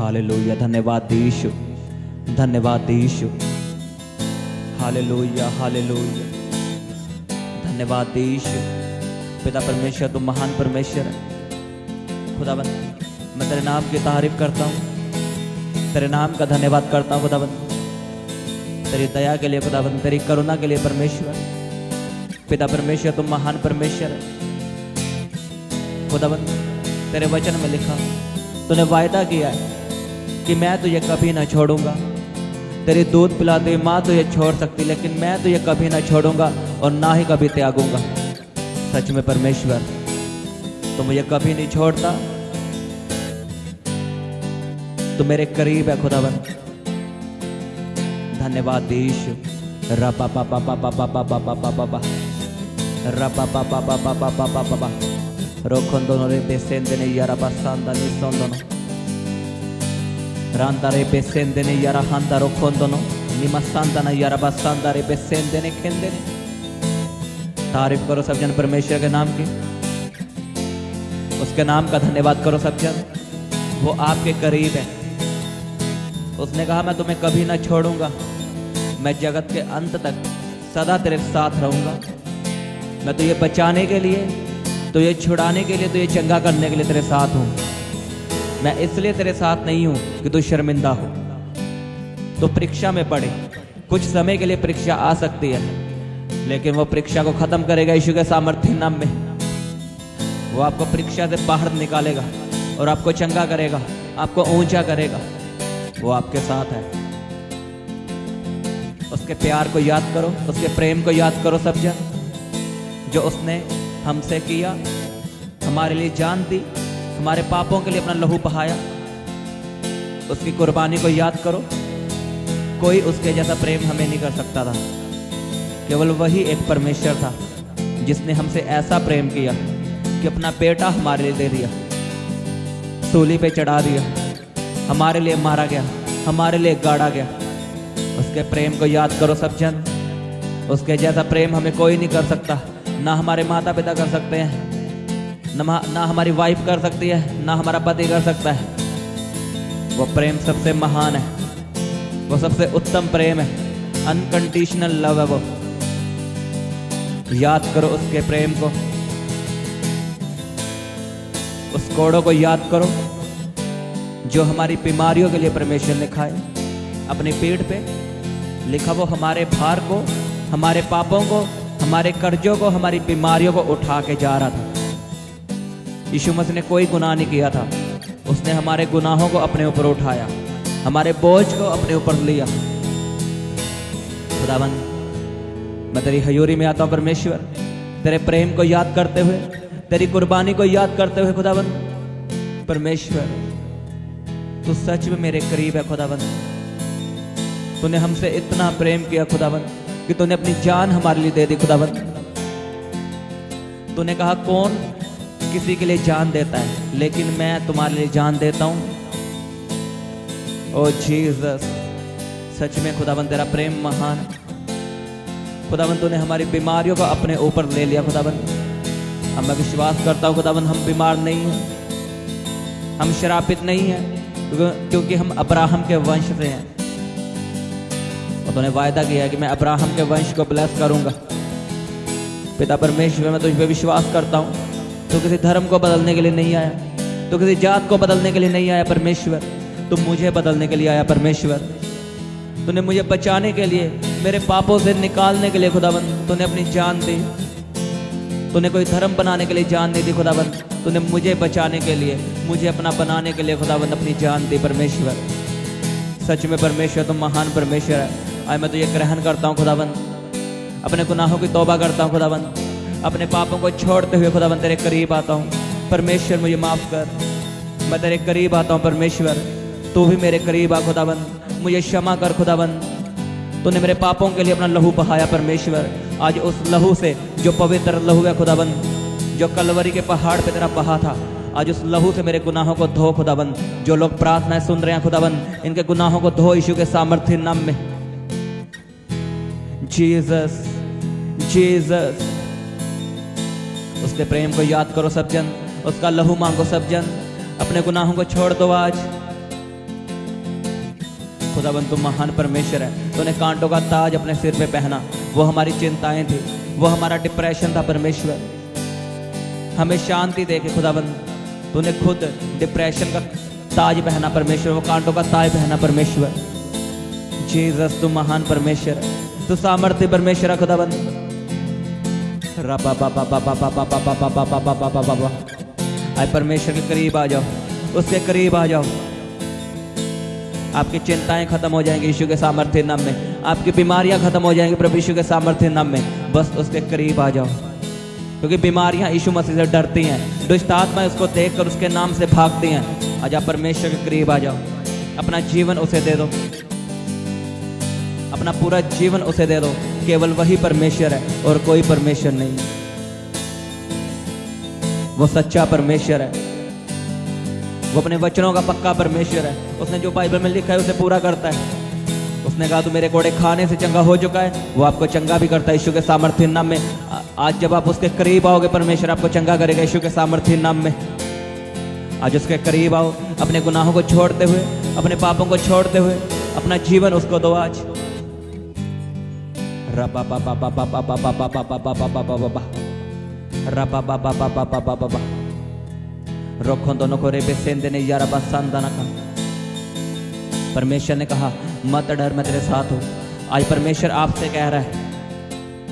Hallelujah. धन्यवाद यीशु, धन्यवाद यीशु। Hallelujah hallelujah. धन्यवाद यीशु। पिता परमेश्वर तुम महान परमेश्वर है खुदाबंद। मैं तेरे नाम की तारीफ करता हूँ, तेरे नाम का धन्यवाद करता हूँ खुदाबंद, तेरी दया के लिए खुदाबंद, तेरी करुणा के लिए परमेश्वर। पिता परमेश्वर तुम महान परमेश्वर है खुदाबंद। तेरे वचन में लिखा, तूने वायदा किया है कि मैं तुझे कभी ना छोड़ूंगा। तेरी दूध पिलाती हुई माँ तुझे छोड़ सकती, लेकिन मैं तुझे कभी ना छोड़ूंगा और ना ही कभी त्यागूंगा। सच में परमेश्वर तो मुझे कभी नहीं छोड़ता, तो मेरे करीब है खुदाबंद। धन्यवाद यीशु। रपा पा पा पा पा पा पा पा पा पा पा रपा पा पा पा पा पा पा पा पा पा रोखोंदोनो रे बेसेंदेने यारा बासांदा नि सोंदोनो रांदा रे बेसेंदेने यारा हांदा रोखोंदोनो निमा सांदा ना यारा बासांदा रे बेसेंदेने खेंदेने। तारीफ करो सब जन परमेश्वर के नाम की, उसके नाम का धन्यवाद करो सब जन। वो आपके करीब है। उसने कहा मैं तुम्हें कभी ना छोड़ूंगा, मैं जगत के अंत तक सदा तेरे साथ रहूंगा। मैं तुझे बचाने के लिए, तुझे छुड़ाने के लिए, तुझे चंगा करने के लिए तेरे साथ हूं। मैं इसलिए तेरे साथ नहीं हूं कि तू शर्मिंदा हो। तो परीक्षा में पड़े, कुछ समय के लिए परीक्षा आ सकती है, लेकिन वो परीक्षा को खत्म करेगा यीशु के सामर्थ्य नाम में। वो आपको परीक्षा से बाहर निकालेगा और आपको चंगा करेगा, आपको ऊंचा करेगा। वो आपके साथ है। उसके प्यार को याद करो, उसके प्रेम को याद करो सब जन, जो उसने हमसे किया। हमारे लिए जान दी, हमारे पापों के लिए अपना लहू बहाया। उसकी कुर्बानी को याद करो। कोई उसके जैसा प्रेम हमें नहीं कर सकता था। केवल वही एक परमेश्वर था जिसने हमसे ऐसा प्रेम किया कि अपना बेटा हमारे लिए दे दिया, सूली पे चढ़ा दिया, हमारे लिए मारा गया, हमारे लिए गाड़ा गया। उसके प्रेम को याद करो सब जन। उसके जैसा प्रेम हमें कोई नहीं कर सकता। ना हमारे माता पिता कर सकते हैं, ना हमारी वाइफ कर सकती है, ना हमारा पति कर सकता है। वो प्रेम सबसे महान है, वो सबसे उत्तम प्रेम है, अनकंडीशनल लव है वो। याद करो उसके प्रेम को, उस कोड़ों को याद करो जो हमारी बीमारियों के लिए परमेश्वर ने खाए। अपनी पीठ पे लिखा, वो हमारे भार को, हमारे पापों को, हमारे कर्जों को, हमारी बीमारियों को उठा के जा रहा था। यीशु मसीह ने कोई गुनाह नहीं किया था, उसने हमारे गुनाहों को अपने ऊपर उठाया, हमारे बोझ को अपने ऊपर लिया। खुदावन मैं तेरी हजूरी में आता हूं परमेश्वर, तेरे प्रेम को याद करते हुए, तेरी कुर्बानी को याद करते हुए। खुदावन परमेश्वर तू सच में मेरे करीब है खुदावन। तूने हमसे इतना प्रेम किया खुदावन कि तूने अपनी जान हमारे लिए दे दी खुदावन। तूने कहा कौन किसी के लिए जान देता है, लेकिन मैं तुम्हारे लिए जान देता हूं। ओ जीसस, सच में खुदावन तेरा प्रेम महान है। खुदावन तूने हमारी बीमारियों को अपने ऊपर ले लिया खुदावन। अब मैं विश्वास करता हूं खुदावन हम बीमार नहीं हैं, हम शरापित नहीं हैं, क्योंकि हम अब्राहम के वंश से हैं। और तूने वायदा किया कि मैं अब्राहम के वंश को ब्लेस करूंगा। पिता परमेश्वर मैं तुझ पे विश्वास करता हूँ। तू किसी धर्म को बदलने के लिए नहीं आया, तू किसी जात को बदलने के लिए नहीं आया परमेश्वर, तू मुझे बदलने के लिए आया परमेश्वर। तूने मुझे बचाने के लिए, मेरे पापों से निकालने के लिए खुदावन तूने अपनी जान दी। तूने कोई धर्म बनाने के लिए जान नहीं दी खुदावन, तूने मुझे बचाने के लिए, मुझे अपना बनाने के लिए खुदावन अपनी जान दी परमेश्वर। सच में परमेश्वर तुम महान परमेश्वर है। आज मैं तुझे ग्रहण करता हूँ खुदावन, अपने गुनाहों की तौबा करता हूँ खुदावन, अपने पापों को छोड़ते हुए खुदावन तेरे करीब आता हूँ। परमेश्वर मुझे माफ़ कर, मैं तेरे करीब आता हूँ परमेश्वर। तू भी मेरे करीब आ खुदावन, मुझे क्षमा कर खुदावन। तूने मेरे पापों के लिए अपना लहू बहाया परमेश्वर। आज उस लहू से, जो पवित्र लहू है खुदावन, जो कलवरी के पहाड़ पे तेरा बहा था, आज उस लहू से मेरे गुनाहों को धो खुदावन। जो लोग प्रार्थनाएं सुन रहे हैं खुदावन, इनके गुनाहों को धो यीशु के सामर्थ्य नाम में। जीसस जीसस, उसके प्रेम को याद करो सब जन, उसका लहू मांगो सब जन। अपने गुनाहों को छोड़ दो आज, खुदावन तू महान परमेश्वर है। तूने कांटों का ताज अपने सिर पे पहना, वो हमारी चिंताएं थी, वो हमारा डिप्रेशन था परमेश्वर। हमें शांति दे के खुदावन तूने खुद डिप्रेशन का ताज पहना परमेश्वर, वो कांटों का ताज पहना परमेश्वर। जीसस तू महान परमेश्वर है, तू सामर्थ्य परमेश्वर है खुदावन। आए परमेश्वर के करीब आ जाओ, उसके करीब आ जाओ। आपकी चिंताएं खत्म हो जाएंगी यीशु के सामर्थ्य नाम में, आपकी बीमारियां खत्म हो जाएंगी प्रभु यीशु के सामर्थ्य नाम में। बस उसके करीब आ जाओ, क्योंकि बीमारियां यीशु मसीह से डरती हैं, दुष्ट आत्माएं उसको देखकर उसके नाम से भागती हैं। आज आप परमेश्वर के करीब आ जाओ, अपना जीवन उसे दे दो, अपना पूरा जीवन उसे दे दो। केवल वही परमेश्वर है और कोई परमेश्वर नहीं। वो सच्चा परमेश्वर है, वो अपने वचनों का पक्का परमेश्वर है। उसने जो बाइबल में लिखा है उसे पूरा करता है। उसने कहा तू मेरे कोड़े खाने से चंगा हो चुका है, वो आपको चंगा भी करता है यीशु के सामर्थ्य नाम में। आज जब आप उसके करीब आओगे परमेश्वर आपको चंगा करेगा यीशु के सामर्थ्य नाम में। आज उसके करीब आओ, अपने गुनाहों को छोड़ते हुए, अपने पापों को छोड़ते हुए अपना जीवन उसको दो आज। परमेश्वर ने कहा मत डर, मैं तेरे साथ हूं। आज परमेश्वर आपसे कह रहा है,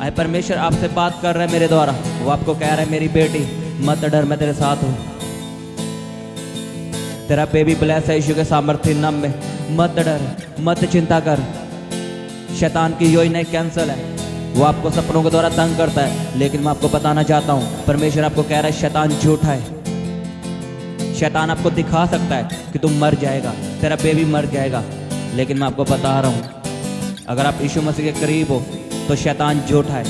आज परमेश्वर आपसे बात कर रहा है मेरे द्वारा। वो आपको कह रहा है मेरी बेटी मत डर, मैं तेरे साथ हूं। तेरा बेबी ब्लेस है यीशु के सामर्थ्य नाम में। मत डर, मत चिंता कर। शैतान की योजना कैंसल है, वो आपको सपनों के द्वारा तंग करता है, लेकिन मैं आपको बताना चाहता हूं परमेश्वर आपको कह रहा है शैतान झूठा है। शैतान आपको दिखा सकता है कि तुम मर जाएगा, तेरा बेबी मर जाएगा, लेकिन मैं आपको बता रहा हूं अगर आप यीशु मसीह के करीब हो तो शैतान झूठा है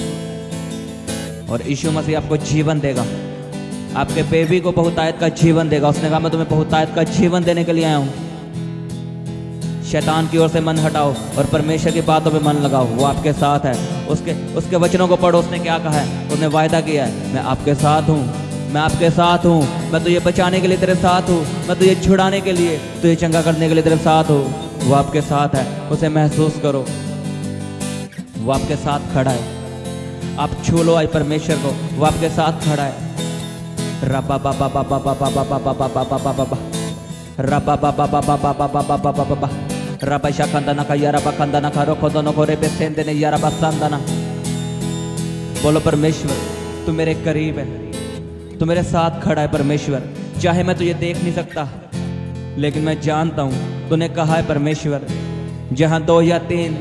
और यीशु मसीह आपको जीवन देगा, आपके बेबी को बहुतायत का जीवन देगा। उसने कहा मैं तुम्हें बहुतायत का जीवन देने के लिए आया हूं। शैतान की ओर से मन हटाओ और परमेश्वर की बातों पे मन लगाओ, वो आपके साथ है। उसके वचनों को पढ़ो। उसने क्या कहा है? उसने वायदा किया है मैं आपके साथ हूँ, मैं आपके साथ हूँ, मैं तुझे बचाने के लिए तेरे साथ हूँ, मैं तुझे छुड़ाने के लिए, तुझे चंगा करने के लिए तेरे साथ हूँ। वो आपके साथ है, उसे महसूस करो, वो आपके साथ खड़ा है। आप छू लो आज परमेश्वर को, वो आपके साथ खड़ा है। रबा बाबा बाबा बाबा बाबा बाबा बाबा बाबा रबा बाबा बाबा बाबा बाबा बाबा रबा शाखंदना का यारा बखंदना का रोको दोनों को रे बेसेंदे ने यारा बसंदना। बोलो परमेश्वर तू मेरे करीब है, तू मेरे साथ खड़ा है परमेश्वर। चाहे मैं तुझे देख नहीं सकता, लेकिन मैं जानता हूँ तूने कहा है परमेश्वर जहाँ 2 या 3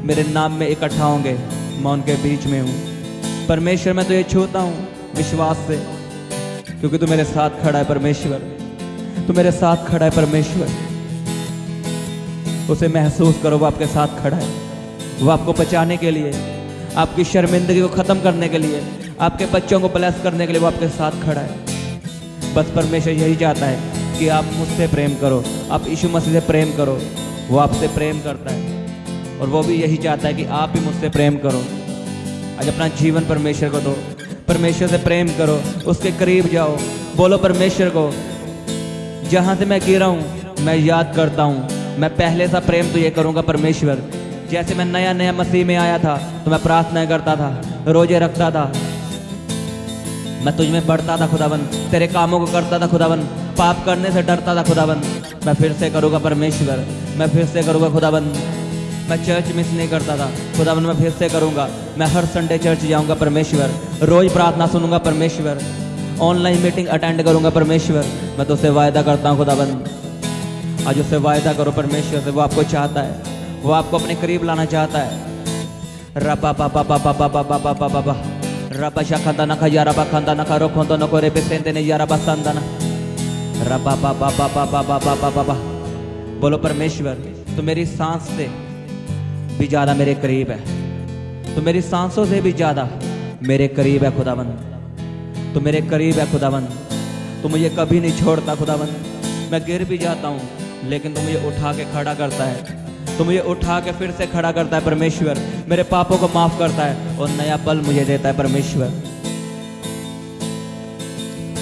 मेरे नाम में इकट्ठा होंगे मैं उनके बीच में हूँ। परमेश्वर मैं तुझे छूता हूँ विश्वास से, क्योंकि तू मेरे साथ खड़ा है परमेश्वर, तू मेरे साथ खड़ा है परमेश्वर। उसे महसूस करो, वो आपके साथ खड़ा है, वो आपको बचाने के लिए, आपकी शर्मिंदगी को ख़त्म करने के लिए, आपके बच्चों को ब्लेस करने के लिए वो आपके साथ खड़ा है। बस परमेश्वर यही चाहता है कि आप मुझसे प्रेम करो, आप यीशु मसीह से प्रेम करो। वो आपसे प्रेम करता है और वो भी यही चाहता है कि आप भी मुझसे प्रेम करो। आज अपना जीवन परमेश्वर को दो, परमेश्वर से प्रेम करो, उसके करीब जाओ। बोलो परमेश्वर को जहाँ से मैं गिरा हूँ मैं याद करता हूँ, मैं पहले सा प्रेम तुझे करूँगा परमेश्वर। जैसे मैं नया नया मसीह में आया था तो मैं प्रार्थनाएं करता था, रोजे रखता था, मैं तुझ में बढ़ता था खुदावन, तेरे कामों को करता था खुदावन, पाप करने से डरता था खुदावन। मैं फिर से करूँगा परमेश्वर, मैं फिर से करूँगा खुदावन। मैं चर्च मिस नहीं करता था खुदावन, मैं फिर से करूँगा। मैं हर संडे चर्च जाऊँगा परमेश्वर, रोज प्रार्थना सुनूंगा परमेश्वर, ऑनलाइन मीटिंग अटेंड करूँगा परमेश्वर। मैं तो उससे वायदा करता हूँ खुदावन। आज उससे वायदा करो परमेश्वर से, वो आपको चाहता है, वो आपको अपने करीब लाना चाहता है। रबा बाबा बाबा बाबा बाबा बाबा रबा शाखंदा नखा यारा बखंदा नखा रोखोंदो नको रे बेसेंदे ने यारा बसंदना। रबा बाबा बाबा बाबा बाबा बाबा। बोलो परमेश्वर तो मेरी सांस से भी ज़्यादा मेरे करीब है, तो मेरी सांसों से भी ज़्यादा मेरे करीब है खुदावन, तो मेरे करीब है खुदावन। तो मुझे कभी नहीं छोड़ता खुदावन। मैं गिर भी जाता हूँ लेकिन तू मुझे उठा के खड़ा करता है, तो मुझे उठा के फिर से खड़ा करता है परमेश्वर। मेरे पापों को माफ करता है और नया बल मुझे देता है परमेश्वर।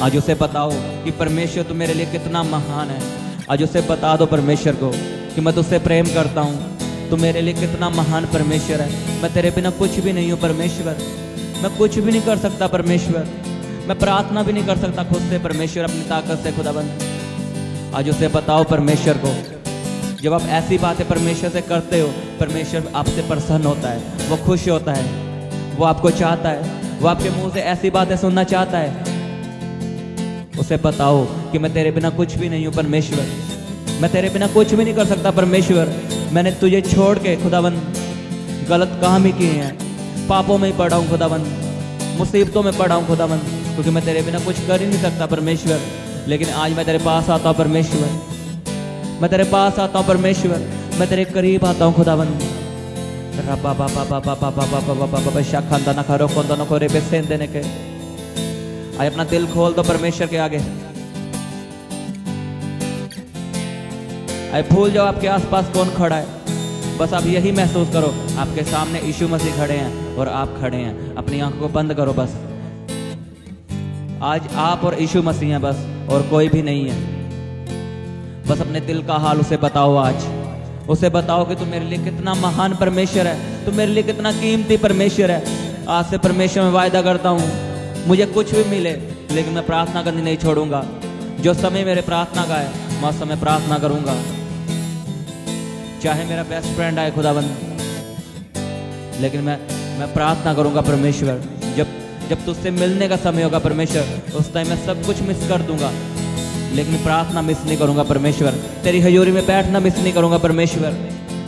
आज उसे बताओ कि परमेश्वर तू मेरे लिए कितना महान है। आज उसे बता दो परमेश्वर को कि मैं तुझसे प्रेम करता हूँ। तू मेरे लिए कितना महान परमेश्वर है। मैं तेरे बिना कुछ भी नहीं हूँ परमेश्वर। मैं कुछ भी नहीं कर सकता परमेश्वर। मैं प्रार्थना भी नहीं कर सकता खुद से परमेश्वर, अपनी ताकत से खुदाबंद। आज उसे बताओ परमेश्वर को, जब आप ऐसी बातें परमेश्वर से करते हो, परमेश्वर आपसे प्रसन्न होता है, वो खुश होता है, वो आपको चाहता है, वो आपके मुंह से ऐसी बातें सुनना चाहता है। उसे बताओ कि मैं तेरे बिना कुछ भी नहीं हूँ परमेश्वर। मैं तेरे बिना कुछ भी नहीं कर सकता परमेश्वर। मैंने तुझे छोड़ के खुदाबंद गलत काम ही किए हैं, पापों में ही पड़ा हूँ खुदाबंद, मुसीबतों में पड़ा हूँ खुदाबंद, क्योंकि मैं तेरे बिना कुछ कर ही नहीं सकता परमेश्वर। लेकिन आज मैं तेरे पास आता हूँ परमेश्वर, मैं तेरे पास आता हूँ परमेश्वर, मैं तेरे करीब आता हूँ खुदाबंद। रब्बा बाबा बाबा बाबा बाबा बाबा बाबा शाखंदा न करो कोंदा न करे बेसेन देने के। आज अपना दिल खोल दो परमेश्वर के आगे। आज भूल जाओ आपके आसपास कौन खड़ा है, बस आप यही महसूस करो आपके सामने यीशु मसीह खड़े हैं और आप खड़े हैं। अपनी आंखों को बंद करो बस। आज आप और यीशु मसीह हैं बस, और कोई भी नहीं है। बस अपने दिल का हाल उसे बताओ। आज उसे बताओ कि तू मेरे लिए कितना महान परमेश्वर है, तू मेरे लिए कितना कीमती परमेश्वर है। आज से परमेश्वर मैं वायदा करता हूँ, मुझे कुछ भी मिले लेकिन मैं प्रार्थना करनी नहीं छोड़ूंगा। जो समय मेरे प्रार्थना का है मैं उस समय प्रार्थना करूंगा। चाहे मेरा बेस्ट फ्रेंड आए खुदाबंद, लेकिन मैं प्रार्थना करूंगा परमेश्वर। जब तुझसे मिलने का समय होगा परमेश्वर, उस टाइम मैं सब कुछ मिस कर दूंगा, लेकिन प्रार्थना मिस नहीं करूंगा परमेश्वर। तेरी हजूरी में बैठना मिस नहीं करूंगा परमेश्वर।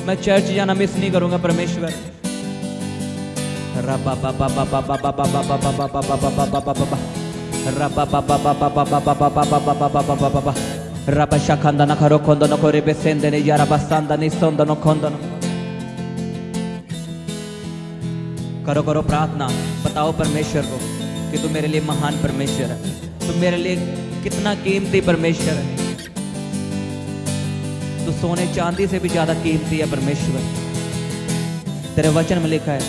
मैं चर्च जाना मिस नहीं करूंगा परमेश्वर। रबा शाखंदा न खरो खोंदो न खोरे बेसेंदे ने यारा बस्तांदा नि सोंदो न खोंदो न। करो करो प्रार्थना, बताओ परमेश्वर को कि तू मेरे लिए महान परमेश्वर है, तू मेरे लिए कितना कीमती परमेश्वर है। तू सोने चांदी से भी ज्यादा कीमती है परमेश्वर। तेरे वचन में लिखा है,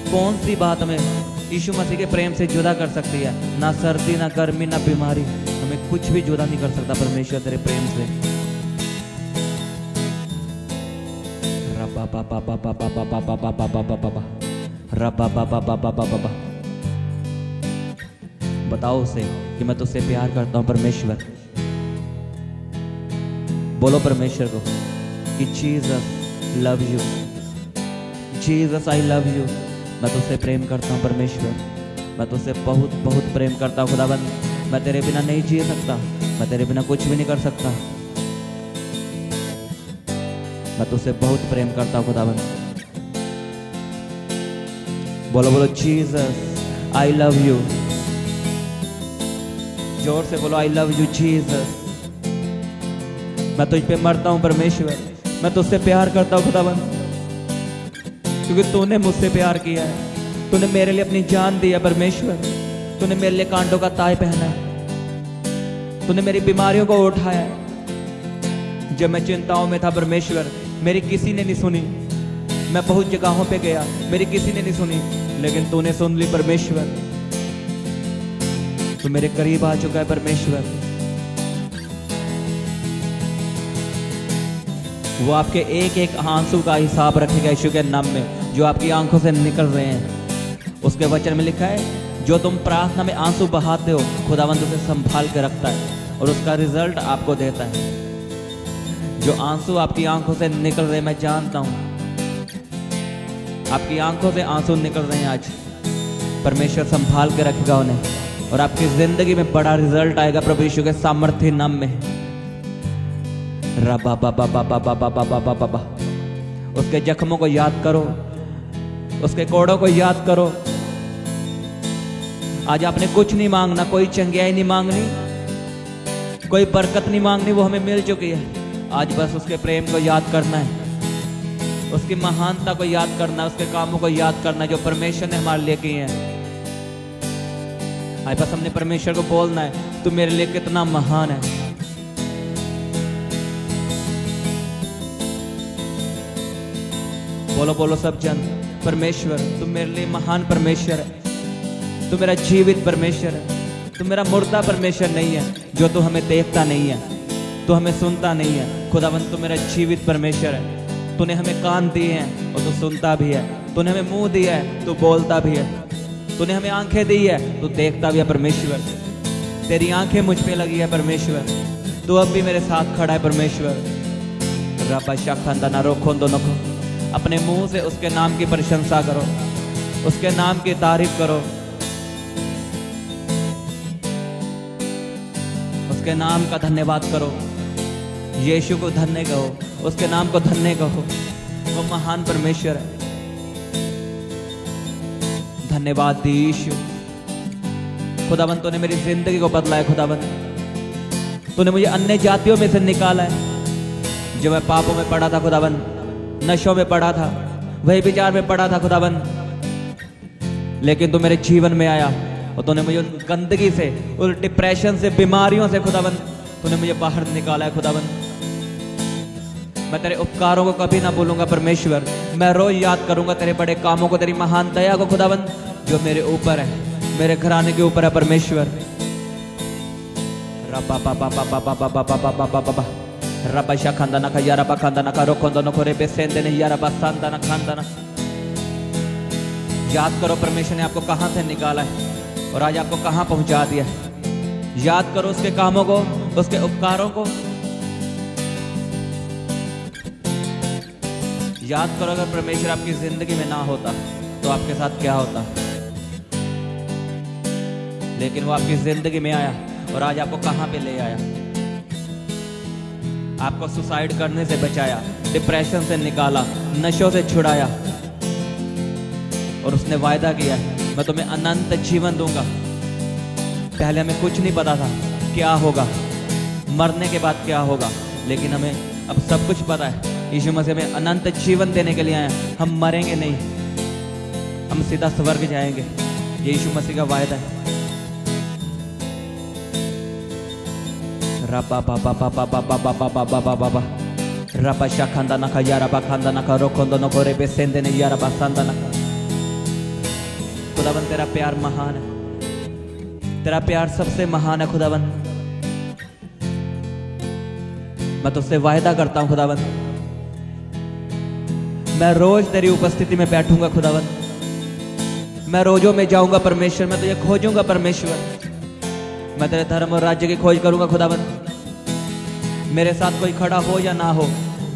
कौन सी बात हमें यीशु मसीह के प्रेम से जुदा कर सकती है? ना सर्दी, ना गर्मी, ना बीमारी, हमें कुछ भी जुदा नहीं कर सकता परमेश्वर तेरे प्रेम से। रबा बाबा बाबा बाबा बाबा बाबा बाबा बाबा रबा बाबा बाबा बाबा बाबा। बताओ उसे कि मैं तुझसे प्यार करता हूं परमेश्वर। बोलो परमेश्वर को कि Jesus love you, Jesus I love you. मैं तुझसे प्रेम करता हूं परमेश्वर, मैं तुझसे बहुत बहुत प्रेम करता हूं खुदाबंद। मैं तेरे बिना नहीं जी सकता, मैं तेरे बिना कुछ भी नहीं कर सकता। मैं तुझसे बहुत प्रेम करता हूं खुदाबंद। बोलो बोलो जीसस आई लव यू। जोर से बोलो आई लव यू जीसस। मैं तुझ पे मरता हूं परमेश्वर, मैं तुझसे प्यार करता हूं खुदाबंद, क्योंकि तूने मुझसे प्यार किया है। तूने मेरे लिए अपनी जान दी है परमेश्वर। तूने मेरे लिए कांटों का ताज पहना है। तूने मेरी बीमारियों को उठाया है। जब मैं चिंताओं में था परमेश्वर, मेरी किसी ने नहीं सुनी। मैं बहुत जगहों पे गया, मेरी किसी ने नहीं सुनी, लेकिन तूने सुन ली परमेश्वर। तू मेरे करीब आ चुका है परमेश्वर। वो आपके एक एक आंसू का हिसाब रखेगा यीशु के नाम में, जो आपकी आंखों से निकल रहे हैं। उसके वचन में लिखा है, जो तुम प्रार्थना में आंसू बहाते हो खुदावंद उसे संभाल के रखता है और उसका रिजल्ट आपको देता है। जो आंसू आपकी आंखों से निकल रहे, मैं जानता हूं आपकी आंखों से आंसू निकल रहे हैं, आज परमेश्वर संभाल के रखेगा उन्हें और आपकी जिंदगी में बड़ा रिजल्ट आएगा प्रभु यीशु के सामर्थ्य नाम में। रबा बाबा बाबा बाबा बाबा बाबा। उसके जख्मों को याद करो, उसके कोड़ों को याद करो। आज आपने कुछ नहीं मांगना, कोई चंगियाई नहीं मांगनी, कोई बरकत नहीं मांगनी, वो हमें मिल चुकी है। आज बस उसके प्रेम को याद करना है, उसकी महानता को याद करना है, उसके कामों को याद करना है जो परमेश्वर ने हमारे लिए किए हैं। आज बस हमने परमेश्वर को बोलना है, तू मेरे लिए कितना महान है। बोलो बोलो सब जन, परमेश्वर तू मेरे लिए महान परमेश्वर है। तू मेरा जीवित परमेश्वर है। तू मेरा मुर्दा परमेश्वर नहीं है जो तू हमें देखता नहीं है। तू हमें सुनता नहीं है खुदावन। तू मेरा जीवित परमेश्वर है। तूने हमें कान दिए हैं और तू सुनता भी है। तूने हमें मुंह दिया है, तू बोलता भी है। तूने हमें आंखें दी है, तू देखता भी है परमेश्वर। तेरी आंखें मुझ पे लगी है परमेश्वर। तू अब भी मेरे साथ खड़ा है परमेश्वर। रब्बा शाखंदना रोखोंदो नको। अपने मुंह से उसके नाम की प्रशंसा करो, उसके नाम की तारीफ करो, उसके नाम का धन्यवाद करो। यीशु को धन्य कहो, उसके नाम को धन्य कहो। वो महान परमेश्वर है। धन्यवाद दी यीशु। खुदावन तूने मेरी जिंदगी को बदला है खुदावन। तूने मुझे अन्य जातियों में से निकाला है। जो मैं पापों में पड़ा था खुदावन, नशों में पड़ा था, वही विचार में पड़ा था खुदावन, लेकिन तू मेरे जीवन में आया और तूने मुझे उन गंदगी से, उस डिप्रेशन से, बीमारियों से खुदावन तूने मुझे बाहर निकाला है खुदावन। मैं तेरे उपकारों को कभी ना भूलूंगा परमेश्वर। मैं रोज याद करूंगा तेरे बड़े कामों को, तेरी महान दया को खुदावन, जो मेरे ऊपर है, मेरे घराने के ऊपर है परमेश्वर। रब्बा बाबा बाबा बाबा बाबा बाबा बाबा रब्बा शाखंदना का यारा बखंदना का रोखंदना को रे बेसेंदे ने यारा बसंदना खंदना। याद करो परमेश्वर ने आपको कहां से निकाला है और आज आपको कहां पहुंचा दिया है। याद करो उसके कामों को, उसके उपकारों को। याद करो अगर परमेश्वर आपकी जिंदगी में ना होता तो आपके साथ क्या होता, लेकिन वो आपकी जिंदगी में आया और आज आपको कहां पे ले आया। आपको सुसाइड करने से बचाया, डिप्रेशन से निकाला, नशों से छुड़ाया, और उसने वायदा किया मैं तुम्हें अनंत जीवन दूंगा। पहले हमें कुछ नहीं पता था क्या होगा, मरने के बाद क्या होगा, लेकिन हमें अब सब कुछ पता है। यीशु मसीह में अनंत जीवन देने के लिए आए। हम मरेंगे नहीं, हम सीधा स्वर्ग जाएंगे। ये यीशु मसीह का वायदा है। रब्बा बाबा बाबा बाबा बाबा बाबा बाबा रब्बा शाखंदा नका यारा बखंदा नका रोखंदा नको रे बेसेंदे ने यारा बसंदा नका। खुदावन तेरा प्यार महान है, तेरा प्यार सबसे महान है खुदावन। मैं तुझसे वायदा करता हूं खुदावन, मैं रोज तेरी उपस्थिति में बैठूंगा खुदावन। मैं रोजों में जाऊंगा परमेश्वर, मैं तुझे खोजूंगा परमेश्वर। मैं तेरे धर्म और राज्य की खोज करूंगा खुदावन। मेरे साथ कोई खड़ा हो या ना हो,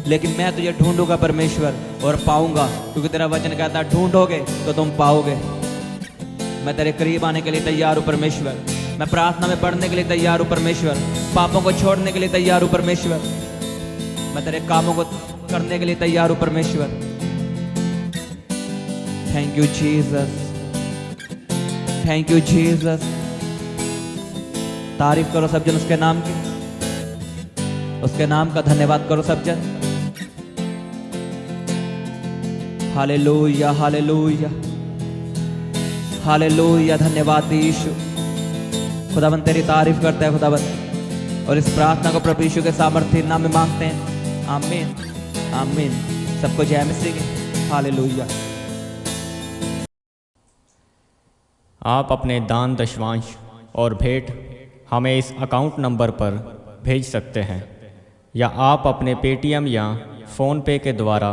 लेकिन मैं तुझे ढूंढूंगा परमेश्वर और पाऊंगा, क्योंकि तेरा वचन कहता है ढूंढोगे तो तुम पाओगे। मैं तेरे करीब आने के लिए तैयार हूं परमेश्वर। मैं प्रार्थना में पढ़ने के लिए तैयार हूं परमेश्वर। पापों को छोड़ने के लिए तैयार हूं परमेश्वर। मैं तेरे कामों को करने के लिए तैयार हूं परमेश्वर। Thank you Jesus, thank you Jesus. तारीफ करो सब जन उसके नाम की, उसके नाम का धन्यवाद करो सब जन। Hallelujah hallelujah hallelujah. धन्यवाद यीशु। खुदावन तेरी तारीफ करते हैं खुदावन, और इस प्रार्थना को प्रभु यीशु के सामर्थ्य नाम में मांगते हैं। आमीन आमीन। सबको जय मसीह की। हालेलुया। आप अपने दान दशवांश और भेंट हमें इस अकाउंट नंबर पर भेज सकते हैं, या आप अपने पेटीएम या फ़ोनपे के द्वारा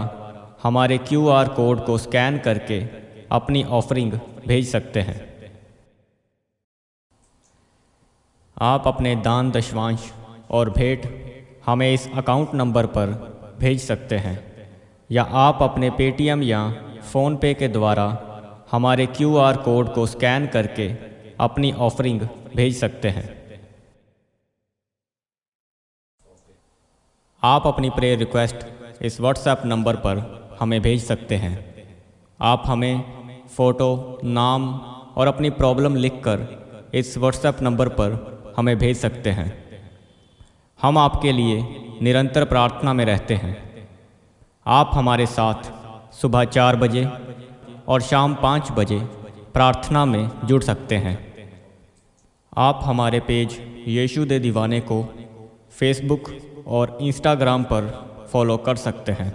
हमारे QR कोड को स्कैन करके अपनी ऑफरिंग भेज सकते हैं। आप अपने दान दशवांश और भेंट हमें इस अकाउंट नंबर पर भेज सकते हैं, या आप अपने पेटीएम या फ़ोनपे के द्वारा हमारे QR कोड को स्कैन करके अपनी ऑफरिंग भेज सकते हैं। आप अपनी प्रेयर रिक्वेस्ट इस व्हाट्सएप नंबर पर हमें भेज सकते हैं। आप हमें फ़ोटो, नाम और अपनी प्रॉब्लम लिखकर इस व्हाट्सएप नंबर पर हमें भेज सकते हैं। हम आपके लिए निरंतर प्रार्थना में रहते हैं। आप हमारे साथ सुबह 4 बजे और शाम 5 बजे प्रार्थना में जुड़ सकते हैं। आप हमारे पेज यीशु दे दीवाने को फेसबुक और इंस्टाग्राम पर फॉलो कर सकते हैं।